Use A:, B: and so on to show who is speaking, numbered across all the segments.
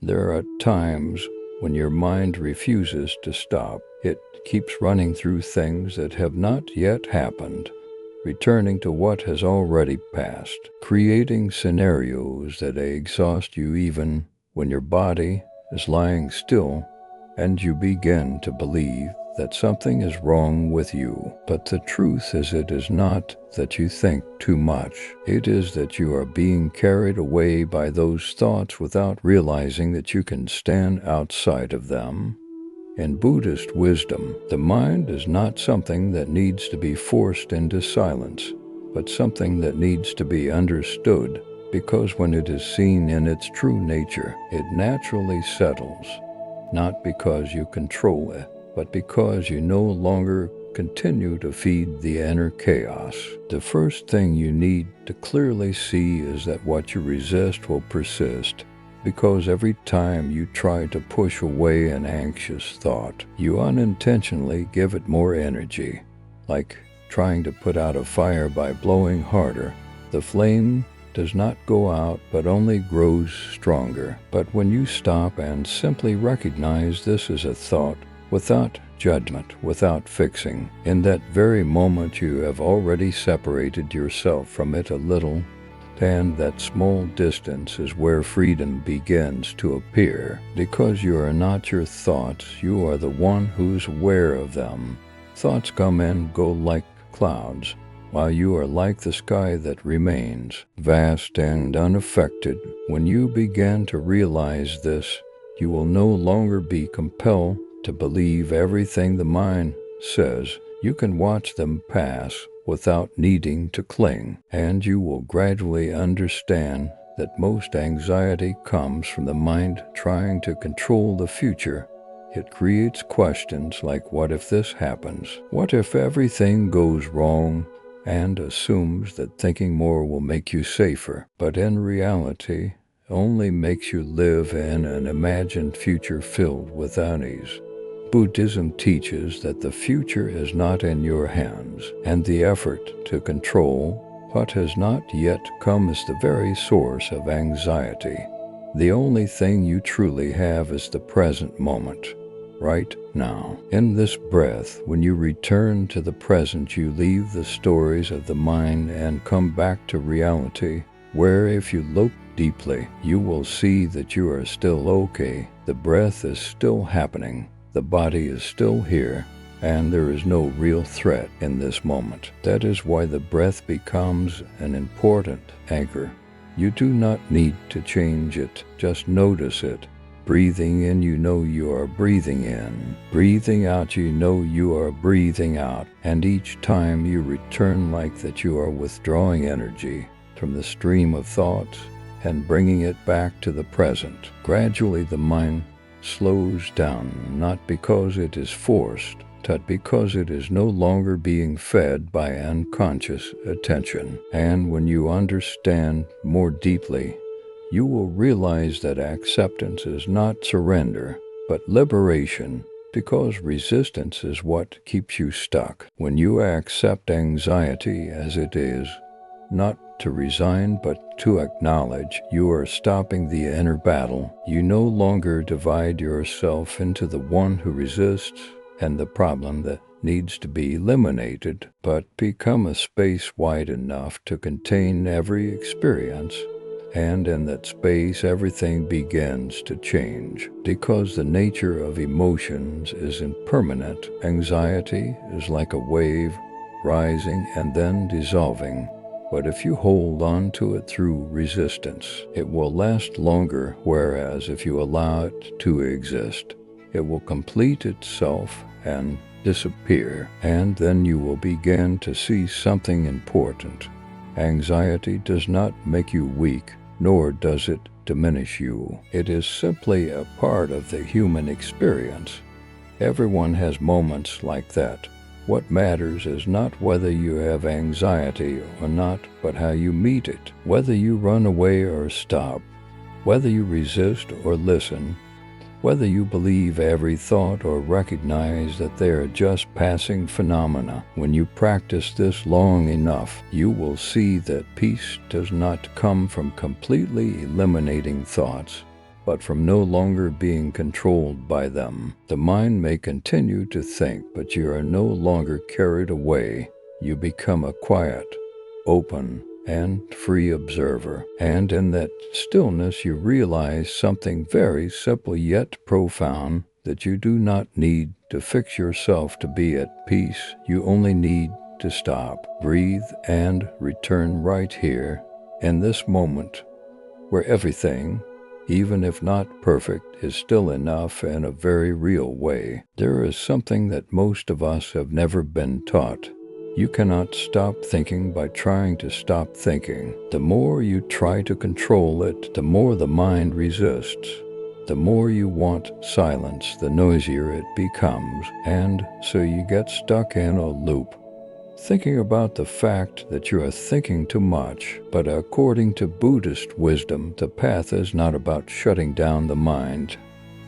A: There are times when your mind refuses to stop. It keeps running through things that have not yet happened, returning to what has already passed, creating scenarios that exhaust you even when your body is lying still and you begin to believe that something is wrong with you. But the truth is, it is not that you think too much. It is that you are being carried away by those thoughts without realizing that you can stand outside of them. In Buddhist wisdom, the mind is not something that needs to be forced into silence, but something that needs to be understood, because when it is seen in its true nature, it naturally settles, not because you control it, but because you no longer continue to feed the inner chaos. The first thing you need to clearly see is that what you resist will persist, because every time you try to push away an anxious thought, you unintentionally give it more energy. Like trying to put out a fire by blowing harder, the flame does not go out but only grows stronger. But when you stop and simply recognize this as a thought, without judgment, without fixing, in that very moment you have already separated yourself from it a little, and that small distance is where freedom begins to appear. Because you are not your thoughts, you are the one who's aware of them. Thoughts come and go like clouds, while you are like the sky that remains, vast and unaffected. When you begin to realize this, you will no longer be compelled to believe everything the mind says. You can watch them pass without needing to cling, and you will gradually understand that most anxiety comes from the mind trying to control the future. It creates questions like, what if this happens? What if everything goes wrong? And assumes that thinking more will make you safer, but in reality, only makes you live in an imagined future filled with unease. Buddhism teaches that the future is not in your hands, and the effort to control what has not yet come is the very source of anxiety. The only thing you truly have is the present moment, right now. In this breath, when you return to the present, you leave the stories of the mind and come back to reality, where if you look deeply, you will see that you are still okay. The breath is still happening. The body is still here, and there is no real threat in this moment. That is why the breath becomes an important anchor. You do not need to change it, just notice it. Breathing in, you know you are breathing in. Breathing out, you know you are breathing out. And each time you return like that, you are withdrawing energy from the stream of thoughts and bringing it back to the present. Gradually the mind slows down, not because it is forced, but because it is no longer being fed by unconscious attention. And when you understand more deeply, you will realize that acceptance is not surrender, but liberation, because resistance is what keeps you stuck. When you accept anxiety as it is, not to resign but to acknowledge, you are stopping the inner battle. You no longer divide yourself into the one who resists and the problem that needs to be eliminated, but become a space wide enough to contain every experience. And in that space, everything begins to change. Because the nature of emotions is impermanent, anxiety is like a wave, rising and then dissolving. But if you hold on to it through resistance, it will last longer, whereas if you allow it to exist, it will complete itself and disappear, and then you will begin to see something important. Anxiety does not make you weak, nor does it diminish you. It is simply a part of the human experience. Everyone has moments like that. What matters is not whether you have anxiety or not, but how you meet it. Whether you run away or stop, whether you resist or listen, whether you believe every thought or recognize that they are just passing phenomena. When you practice this long enough, you will see that peace does not come from completely eliminating thoughts, but from no longer being controlled by them. The mind may continue to think, but you are no longer carried away. You become a quiet, open, and free observer. And in that stillness you realize something very simple yet profound, that you do not need to fix yourself to be at peace. You only need to stop, breathe, and return right here, in this moment, where everything, even if not perfect, is still enough in a very real way. There is something that most of us have never been taught. You cannot stop thinking by trying to stop thinking. The more you try to control it, the more the mind resists. The more you want silence, the noisier it becomes, and so you get stuck in a loop, thinking about the fact that you are thinking too much. But according to Buddhist wisdom, the path is not about shutting down the mind,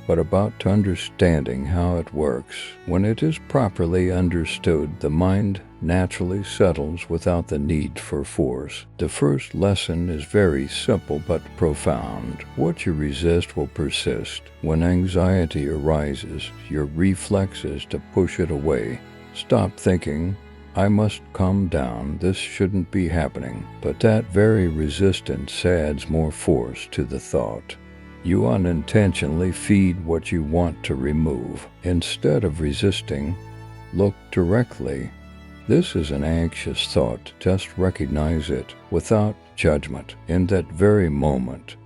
A: but about understanding how it works. When it is properly understood, the mind naturally settles without the need for force. The first lesson is very simple but profound. What you resist will persist. When anxiety arises, your reflex is to push it away. Stop thinking, I must calm down, this shouldn't be happening. But that very resistance adds more force to the thought. You unintentionally feed what you want to remove. Instead of resisting, look directly. This is an anxious thought. Just recognize it without judgment. In that very moment,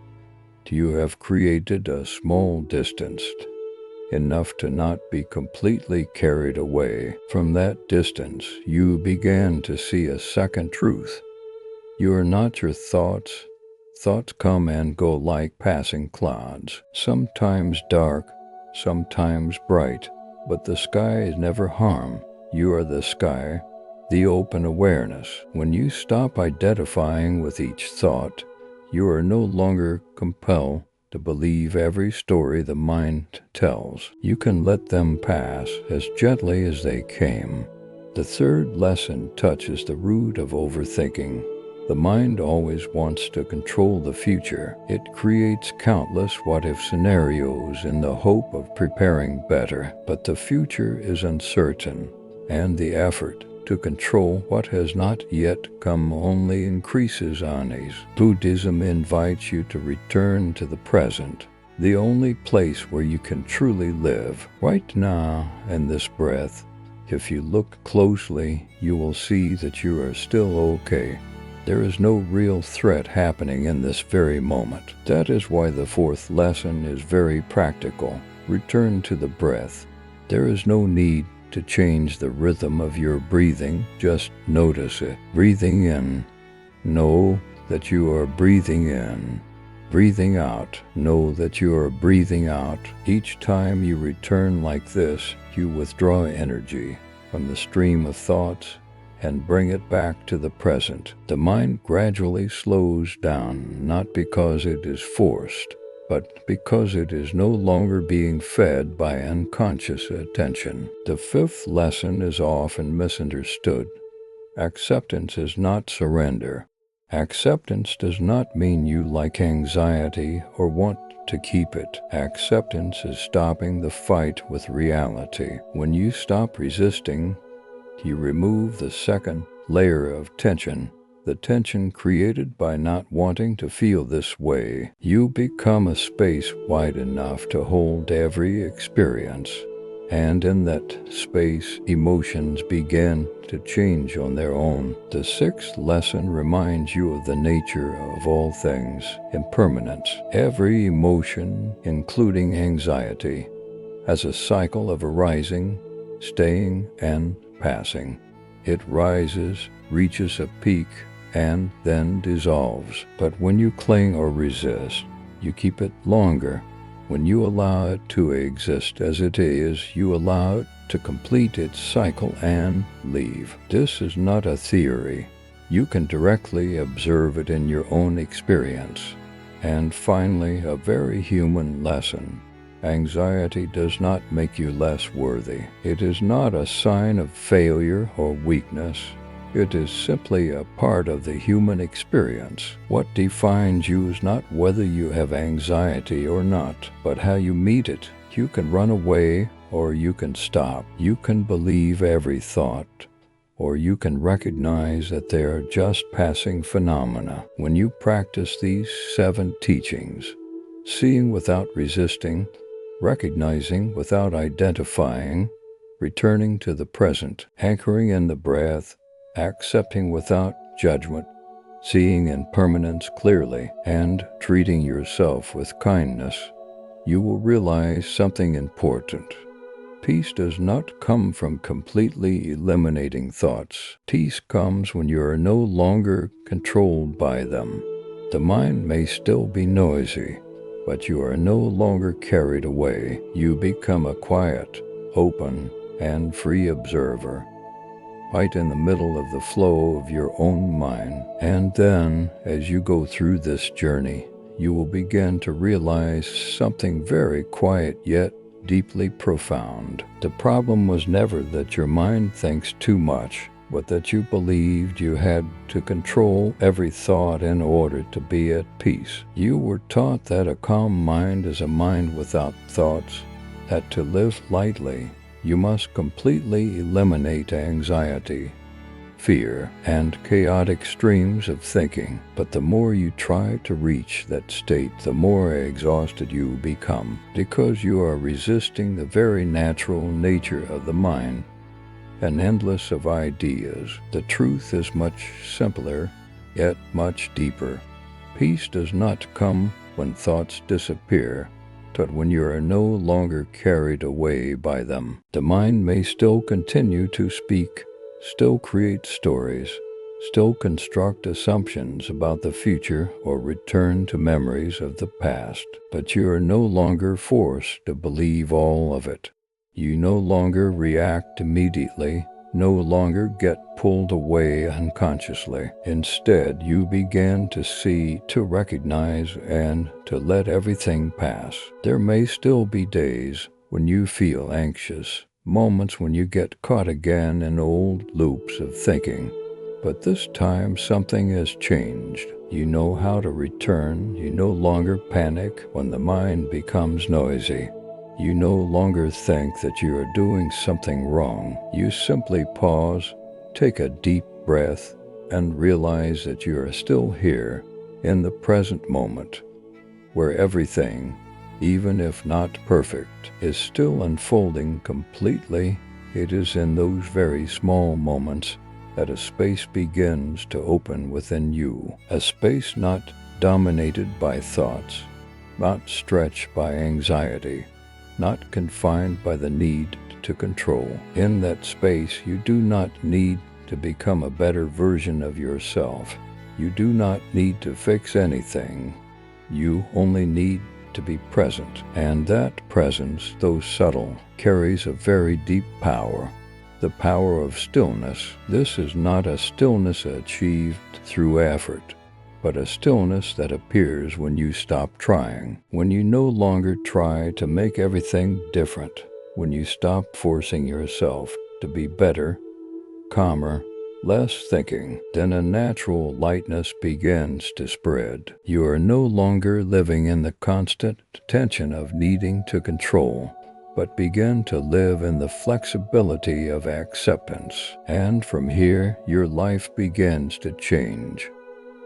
A: you have created a small distance, enough to not be completely carried away. From that distance, you began to see a second truth. You are not your thoughts. Thoughts come and go like passing clouds, sometimes dark, sometimes bright, but the sky is never harm. You are the sky, the open awareness. When you stop identifying with each thought, you are no longer compelled to believe every story the mind tells. You can let them pass as gently as they came. The third lesson touches the root of overthinking. The mind always wants to control the future. It creates countless what-if scenarios in the hope of preparing better. But the future is uncertain, and the effort to control what has not yet come only increases unease. Buddhism invites you to return to the present, the only place where you can truly live. Right now, in this breath, if you look closely, you will see that you are still okay. There is no real threat happening in this very moment. That is why the fourth lesson is very practical. Return to the breath. There is no need to change the rhythm of your breathing. Just notice it. Breathing in, know that you are breathing in. Breathing out, know that you are breathing out. Each time you return like this, you withdraw energy from the stream of thoughts and bring it back to the present. The mind gradually slows down, not because it is forced, but because it is no longer being fed by unconscious attention. The fifth lesson is often misunderstood. Acceptance is not surrender. Acceptance does not mean you like anxiety or want to keep it. Acceptance is stopping the fight with reality. When you stop resisting, you remove the second layer of tension, the tension created by not wanting to feel this way. You become a space wide enough to hold every experience, and in that space, emotions begin to change on their own. The sixth lesson reminds you of the nature of all things, impermanence. Every emotion, including anxiety, has a cycle of arising, staying, and passing. It rises, reaches a peak, and then dissolves. But when you cling or resist, you keep it longer. When you allow it to exist as it is, you allow it to complete its cycle and leave. This is not a theory. You can directly observe it in your own experience. And finally, a very human lesson. Anxiety does not make you less worthy. It is not a sign of failure or weakness. It is simply a part of the human experience. What defines you is not whether you have anxiety or not, but how you meet it. You can run away or you can stop. You can believe every thought, or you can recognize that they are just passing phenomena. When you practice these 7 teachings, seeing without resisting, recognizing without identifying, returning to the present, anchoring in the breath, accepting without judgment, seeing impermanence clearly, and treating yourself with kindness, you will realize something important. Peace does not come from completely eliminating thoughts. Peace comes when you are no longer controlled by them. The mind may still be noisy, but you are no longer carried away. You become a quiet, open, and free observer, right in the middle of the flow of your own mind. And then, as you go through this journey, you will begin to realize something very quiet yet deeply profound. The problem was never that your mind thinks too much, but that you believed you had to control every thought in order to be at peace. You were taught that a calm mind is a mind without thoughts, that to live lightly, you must completely eliminate anxiety, fear, and chaotic streams of thinking. But the more you try to reach that state, the more exhausted you become, because you are resisting the very natural nature of the mind, an endless of ideas. The truth is much simpler, yet much deeper. Peace does not come when thoughts disappear, but when you are no longer carried away by them. The mind may still continue to speak, still create stories, still construct assumptions about the future or return to memories of the past, but you are no longer forced to believe all of it. You no longer react immediately, no longer get pulled away unconsciously. Instead, you begin to see, to recognize, and to let everything pass. There may still be days when you feel anxious, moments when you get caught again in old loops of thinking. But this time something has changed. You know how to return. You no longer panic when the mind becomes noisy. You no longer think that you are doing something wrong. You simply pause, take a deep breath, and realize that you are still here in the present moment, where everything, even if not perfect, is still unfolding completely. It is in those very small moments that a space begins to open within you, a space not dominated by thoughts, not stretched by anxiety, not confined by the need to control. In that space, you do not need to become a better version of yourself. You do not need to fix anything. You only need to be present. And that presence, though subtle, carries a very deep power, the power of stillness. This is not a stillness achieved through effort, but a stillness that appears when you stop trying, when you no longer try to make everything different, when you stop forcing yourself to be better, calmer, less thinking. Then a natural lightness begins to spread. You are no longer living in the constant tension of needing to control, but begin to live in the flexibility of acceptance. And from here, your life begins to change.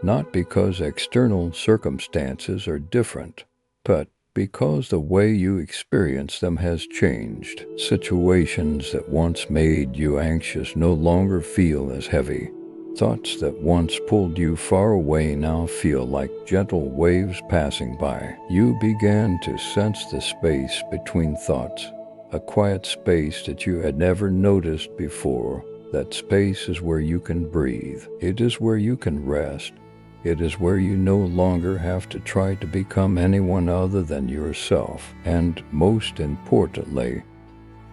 A: Not because external circumstances are different, but because the way you experience them has changed. Situations that once made you anxious no longer feel as heavy. Thoughts that once pulled you far away now feel like gentle waves passing by. You began to sense the space between thoughts, a quiet space that you had never noticed before. That space is where you can breathe. It is where you can rest. It is where you no longer have to try to become anyone other than yourself. And most importantly,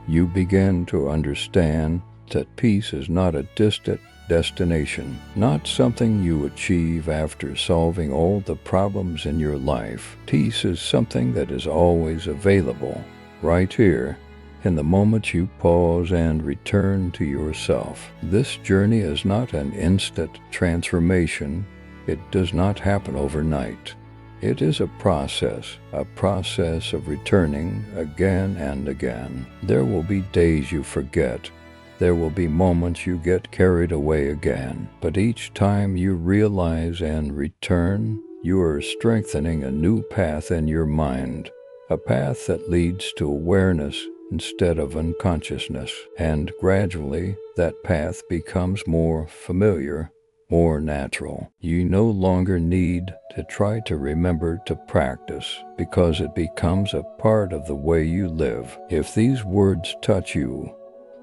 A: you begin to understand that peace is not a distant destination, not something you achieve after solving all the problems in your life. Peace is something that is always available, right here, in the moment you pause and return to yourself. This journey is not an instant transformation. It does not happen overnight. It is a process of returning again and again. There will be days you forget. There will be moments you get carried away again. But each time you realize and return, you are strengthening a new path in your mind, a path that leads to awareness instead of unconsciousness. And gradually, that path becomes more familiar, more natural. You no longer need to try to remember to practice, because it becomes a part of the way you live. If these words touch you,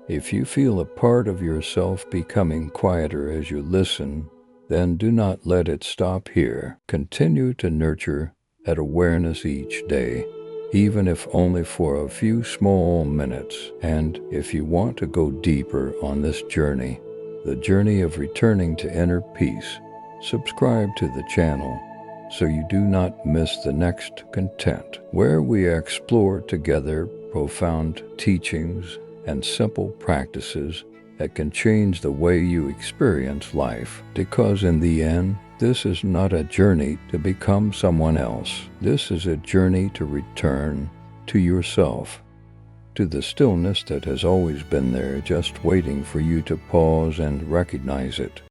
A: if you feel a part of yourself becoming quieter as you listen, then do not let it stop here. Continue to nurture that awareness each day, even if only for a few small minutes. And if you want to go deeper on this journey, the journey of returning to inner peace, subscribe to the channel so you do not miss the next content, where we explore together profound teachings and simple practices that can change the way you experience life. Because in the end, this is not a journey to become someone else. This is a journey to return to yourself, to the stillness that has always been there, just waiting for you to pause and recognize it.